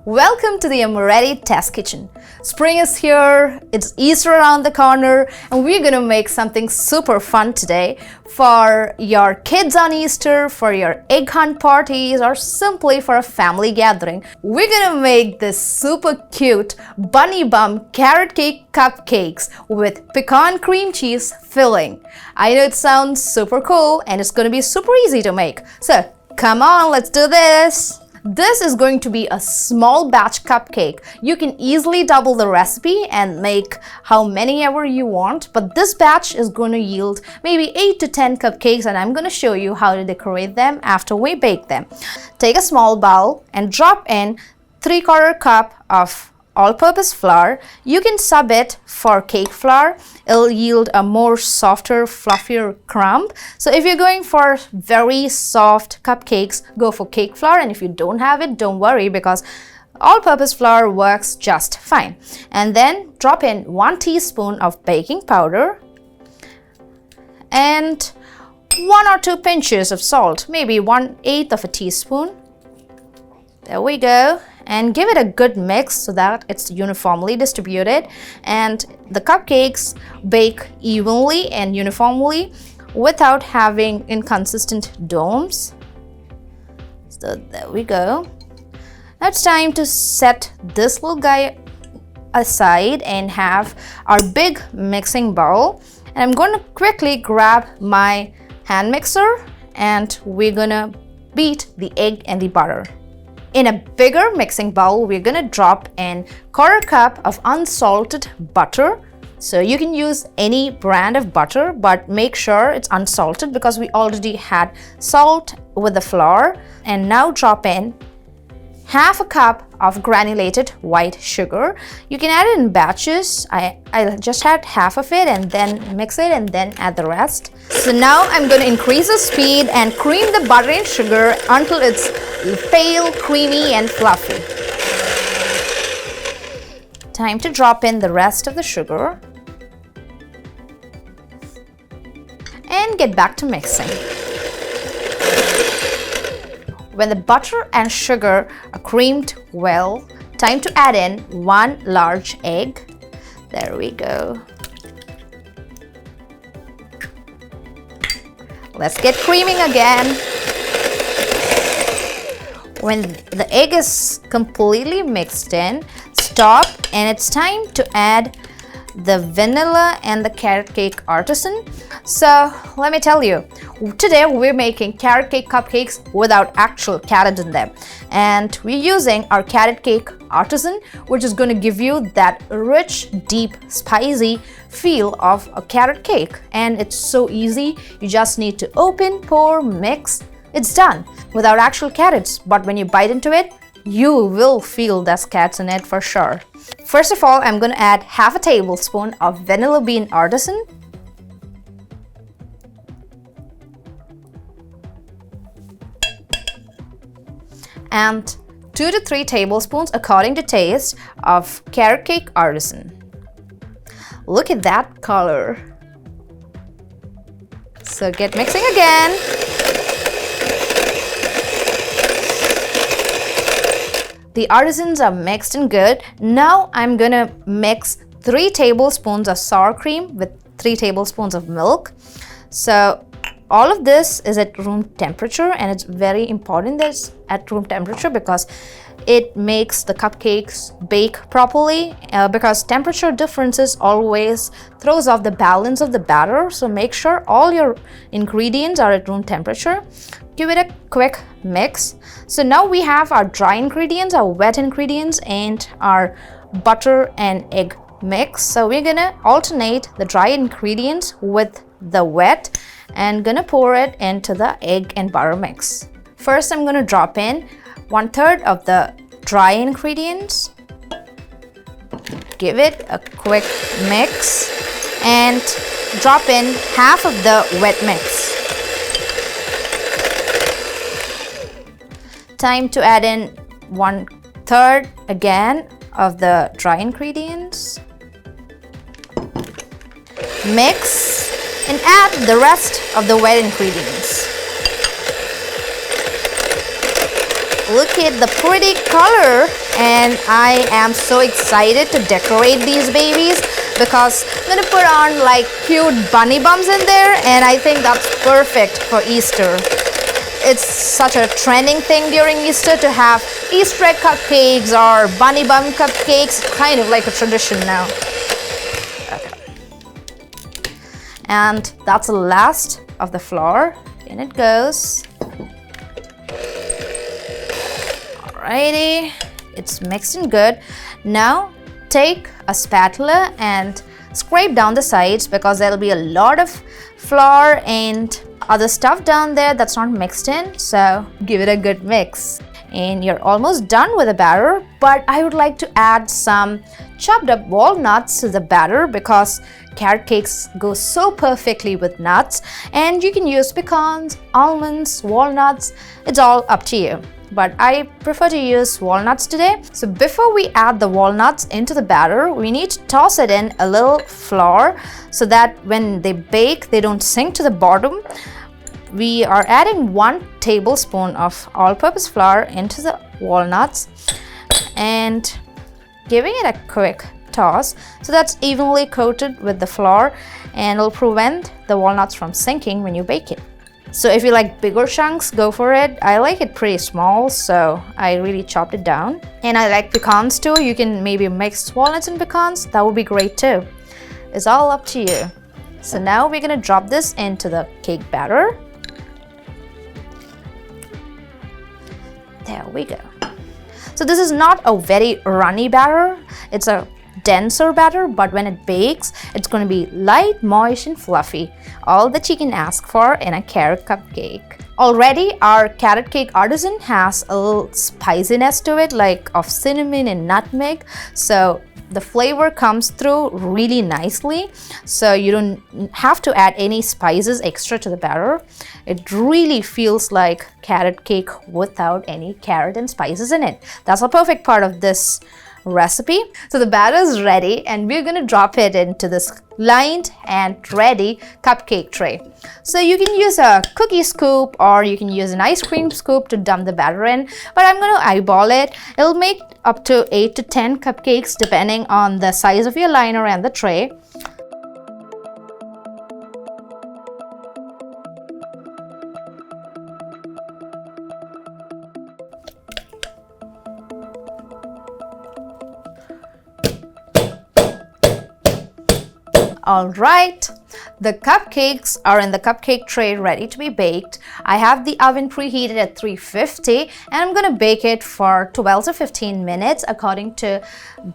Welcome to the Amoretti test kitchen. Spring is here, it's Easter around the corner, and we're gonna make something super fun today for your kids on Easter, for your egg hunt parties, or simply for a family gathering. We're gonna make this super cute bunny bum carrot cake cupcakes with pecan cream cheese filling. I know it sounds super cool and it's gonna be super easy to make. So come on, let's do this! This is going to be a small batch cupcake. You can easily double the recipe and make how many ever you want, but this batch is going to yield maybe 8 to 10 cupcakes, and I'm going to show you how to decorate them after we bake them. Take a small bowl and drop in 3/4 cup of all-purpose flour. You can sub it for cake flour. It'll yield a more softer, fluffier crumb. So if you're going for very soft cupcakes, go for cake flour, and if you don't have it, don't worry, because all-purpose flour works just fine. And then drop in 1 teaspoon of baking powder and 1 or 2 pinches of salt, maybe 1/8 of a teaspoon. There we go. And give it a good mix so that it's uniformly distributed and the cupcakes bake evenly and uniformly without having inconsistent domes. So there we go. Now it's time to set this little guy aside and have our big mixing bowl. And I'm going to quickly grab my hand mixer and we're gonna beat the egg and the butter. In a bigger mixing bowl, we're gonna drop in 1/4 cup of unsalted butter. So you can use any brand of butter, but make sure it's unsalted because we already had salt with the flour. And now drop in 1/2 cup of granulated white sugar. You can add it in batches. I just had half of it and then mix it and then add the rest. So now I'm going to increase the speed and cream the butter and sugar until it's pale, creamy and fluffy. Time to drop in the rest of the sugar and get back to mixing. When the butter and sugar are creamed well, time to add in 1 large egg. There we go. Let's get creaming again. When the egg is completely mixed in, stop, and it's time to add the vanilla and the Carrot Cake Artisan. So let me tell you, today we're making carrot cake cupcakes without actual carrot in them, and we're using our Carrot Cake Artisan, which is going to give you that rich, deep, spicy feel of a carrot cake. And it's so easy. You just need to open, pour, mix. It's done without actual carrots, but when you bite into it, you will feel there's carrots in it for sure. First of all, I'm going to add 1/2 tablespoon of vanilla bean artisan. And 2 to 3 tablespoons, according to taste, of Carrot Cake Artisan. Look at that color. So get mixing again. The artisans are mixed and good. Now I'm gonna mix 3 tablespoons of sour cream with 3 tablespoons of milk. So all of this is at room temperature, and it's very important that it's at room temperature because it makes the cupcakes bake properly, because temperature differences always throws off the balance of the batter. So make sure all your ingredients are at room temperature. Give it a quick mix. So now we have our dry ingredients, our wet ingredients, and our butter and egg mix. So we're gonna alternate the dry ingredients with the wet and gonna pour it into the egg and butter mix. First, I'm gonna drop in 1/3 of the dry ingredients. Give it a quick mix and drop in 1/2 of the wet mix. Time to add in 1/3 again of the dry ingredients. Mix and add the rest of the wet ingredients. Look at the pretty color and and I am so excited to decorate these babies because I'm gonna put on like cute bunny bums in there, and I think that's perfect for Easter. It's such a trending thing during Easter to have Easter egg cupcakes or bunny bum cupcakes, kind of like a tradition now. Okay. And that's the last of the flour. In it goes. Alrighty, it's mixed in good. Now take a spatula and scrape down the sides because there'll be a lot of flour and other stuff down there that's not mixed in, so give it a good mix. And you're almost done with the batter, but I would like to add some chopped up walnuts to the batter because carrot cakes go so perfectly with nuts, and you can use pecans, almonds, walnuts, it's all up to you. But I prefer to use walnuts today. So before we add the walnuts into the batter, we need to toss it in a little flour so that when they bake, they don't sink to the bottom. We are adding 1 tablespoon of all-purpose flour into the walnuts and giving it a quick toss so that's evenly coated with the flour, and it'll prevent the walnuts from sinking when you bake it. So if you like bigger chunks, go for it. I like it pretty small, so I really chopped it down. And I like pecans too. You can maybe mix walnuts and pecans. That would be great too. It's all up to you. So now we're gonna drop this into the cake batter. There we go. So this is not a very runny batter. It's a denser batter, but when it bakes, it's going to be light, moist, and fluffy. All that you can ask for in a carrot cupcake. Already, our Carrot Cake Artisan has a little spiciness to it, like of cinnamon and nutmeg. So the flavor comes through really nicely. So you don't have to add any spices extra to the batter. It really feels like carrot cake without any carrot and spices in it. That's a perfect part of this recipe. So the batter is ready, and we're going to drop it into this lined and ready cupcake tray. So you can use a cookie scoop or you can use an ice cream scoop to dump the batter in, but I'm going to eyeball it. It'll make up to 8 to 10 cupcakes depending on the size of your liner and the tray. Alright, the cupcakes are in the cupcake tray ready to be baked. I have the oven preheated at 350 and I'm going to bake it for 12 to 15 minutes according to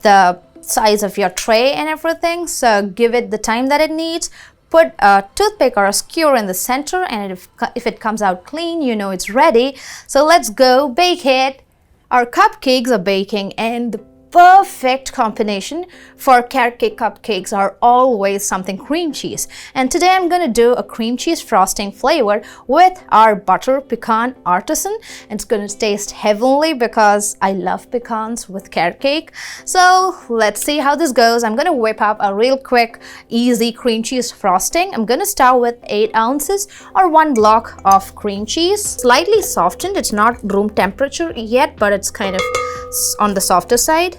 the size of your tray and everything. So give it the time that it needs. Put a toothpick or a skewer in the center, and if it comes out clean, you know it's ready. So let's go bake it. Our cupcakes are baking, and the perfect combination for carrot cake cupcakes are always something cream cheese, and today I'm going to do a cream cheese frosting flavor with our butter pecan artisan. It's going to taste heavenly because I love pecans with carrot cake. So let's see how this goes. I'm going to whip up a real quick easy cream cheese frosting. I'm going to start with 8 ounces or 1 block of cream cheese, slightly softened. It's not room temperature yet, but it's kind of on the softer side.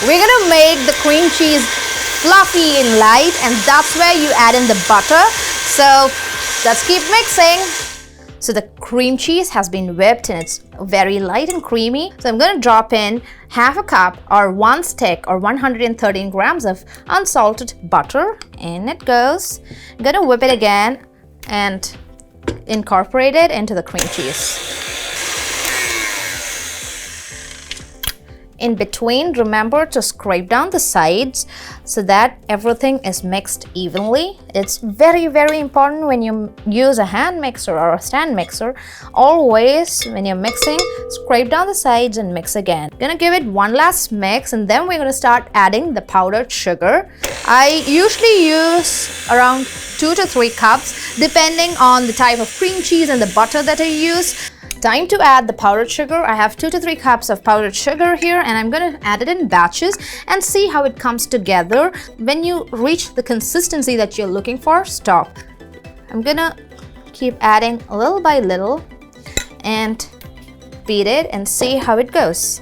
We're gonna make the cream cheese fluffy and light, and that's where you add in the butter. So let's keep mixing. So the cream cheese has been whipped and it's very light and creamy. So I'm gonna drop in half a cup or 1 stick or 113 grams of unsalted butter. In it goes. I'm gonna whip it again and incorporate it into the cream cheese. In between, remember to scrape down the sides so that everything is mixed evenly. It's very, very important when you use a hand mixer or a stand mixer. Always, when you're mixing, scrape down the sides and mix again. Gonna give it one last mix, and then we're gonna start adding the powdered sugar. I usually use around 2 to 3 cups depending on the type of cream cheese and the butter that I use. Time to add the powdered sugar. I have 2 to 3 cups of powdered sugar here, and I'm going to add it in batches and see how it comes together. When you reach the consistency that you're looking for, stop. I'm going to keep adding little by little, and beat it and see how it goes.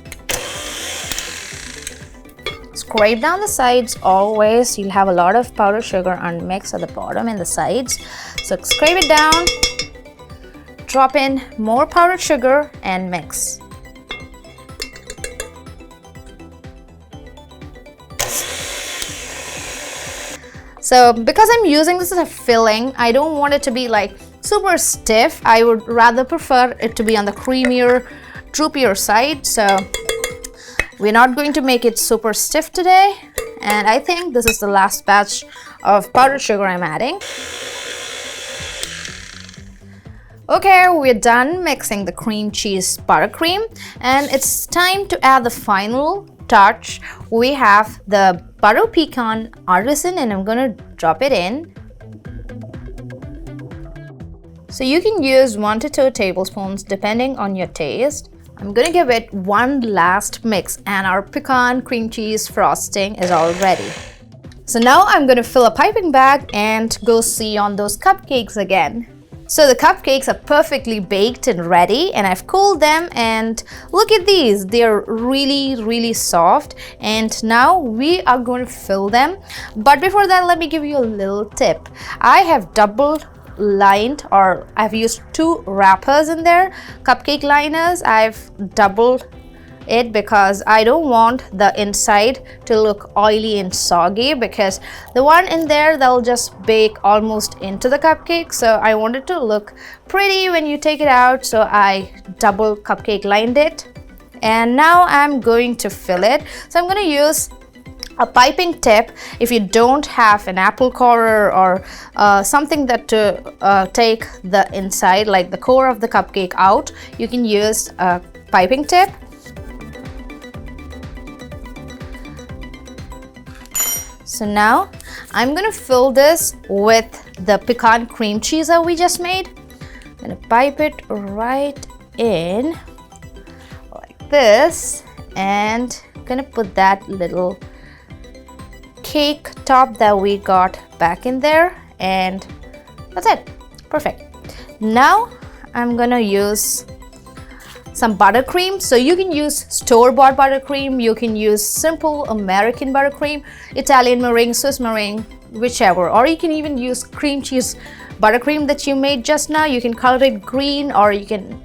Scrape down the sides always. You'll have a lot of powdered sugar unmixed at the bottom and the sides. So scrape it down, drop in more powdered sugar and mix. So because I'm using this as a filling, I don't want it to be like super stiff. I would rather prefer it to be on the creamier, droopier side. So we're not going to make it super stiff today. And I think this is the last batch of powdered sugar I'm adding. Okay, we're done mixing the cream cheese buttercream, and it's time to add the final touch. We have the butter pecan artisan, and I'm gonna drop it in. So you can use 1 to 2 tablespoons depending on your taste. I'm gonna give it one last mix, and our pecan cream cheese frosting is all ready. So now I'm gonna fill a piping bag and go see on those cupcakes again. So the cupcakes are perfectly baked and ready, and I've cooled them, and look at these. They're really soft, and now we are going to fill them. But before that, let me give you a little tip. I have double lined, or I've used 2 wrappers in there, cupcake liners. I've doubled it because I don't want the inside to look oily and soggy, because the one in there, they'll just bake almost into the cupcake. So I want it to look pretty when you take it out, so I double cupcake lined it. And now I'm going to fill it. So I'm going to use a piping tip. If you don't have an apple corer or something that to take the inside, like the core of the cupcake out, you can use a piping tip. So now I'm gonna fill this with the pecan cream cheese that we just made. I'm gonna pipe it right in like this, and I'm gonna put that little cake top that we got back in there, and that's it. Perfect. Now I'm gonna use some buttercream. So you can use store-bought buttercream, you can use simple American buttercream, Italian meringue, Swiss meringue, whichever, or you can even use cream cheese buttercream that you made just now. You can color it green, or you can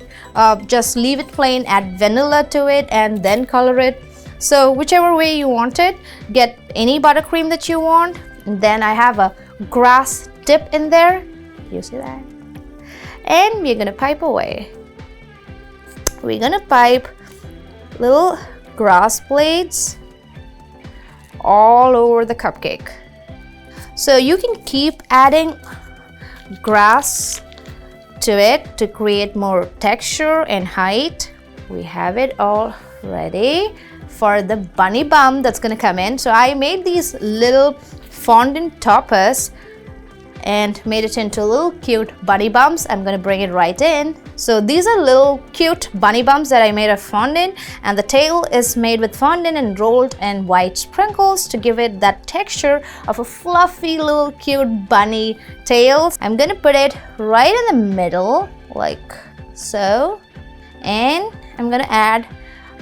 just leave it plain, add vanilla to it and then color it. So whichever way you want it, get any buttercream that you want. And then I have a grass dip in there, you see that, and we're gonna pipe away. We're gonna pipe little grass blades all over the cupcake. So you can keep adding grass to it to create more texture and height. We have it all ready for the bunny bum that's gonna come in. So I made these little fondant toppers and made it into little cute bunny bumps. I'm gonna bring it right in. So these are little cute bunny bumps that I made of fondant, and the tail is made with fondant and rolled in white sprinkles to give it that texture of a fluffy little cute bunny tails. I'm gonna put it right in the middle like so, and I'm gonna add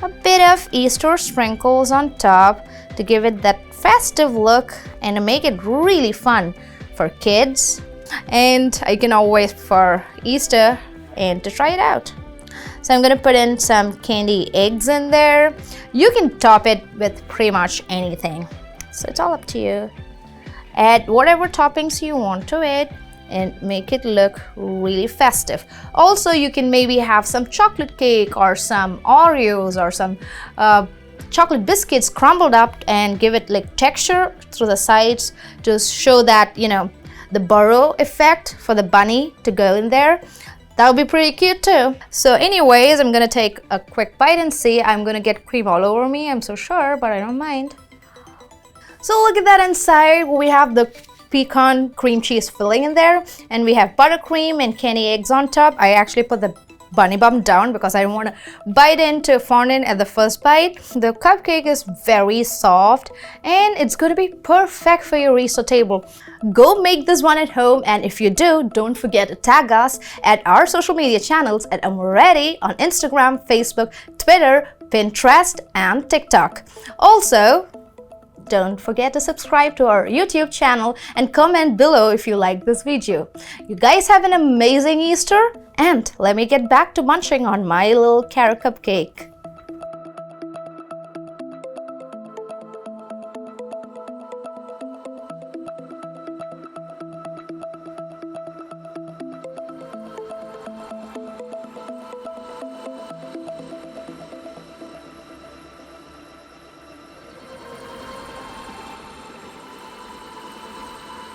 a bit of Easter sprinkles on top to give it that festive look and to make it really fun for kids. And I can always for Easter and to try it out. So I'm gonna put in some candy eggs in there. You can top it with pretty much anything, so it's all up to you. Add whatever toppings you want to it and make it look really festive. Also, you can maybe have some chocolate cake or some Oreos or some chocolate biscuits crumbled up and give it like texture through the sides to show that, you know, the burrow effect for the bunny to go in there. That would be pretty cute too. So anyways, I'm gonna take a quick bite and see. I'm gonna get cream all over me, I'm so sure, but I don't mind. So look at that inside. We have the pecan cream cheese filling in there, and we have buttercream and candy eggs on top. I actually put the bunny bump down because I don't want to bite into fondant at the first bite. The cupcake is very soft and it's going to be perfect for your resto table. Go make this one at home, and if you do, don't forget to tag us at our social media channels at Amoretti on Instagram, Facebook, Twitter, Pinterest, and TikTok. Also, don't forget to subscribe to our YouTube channel and comment below if you like this video. You guys have an amazing Easter, and let me get back to munching on my little carrot cupcake.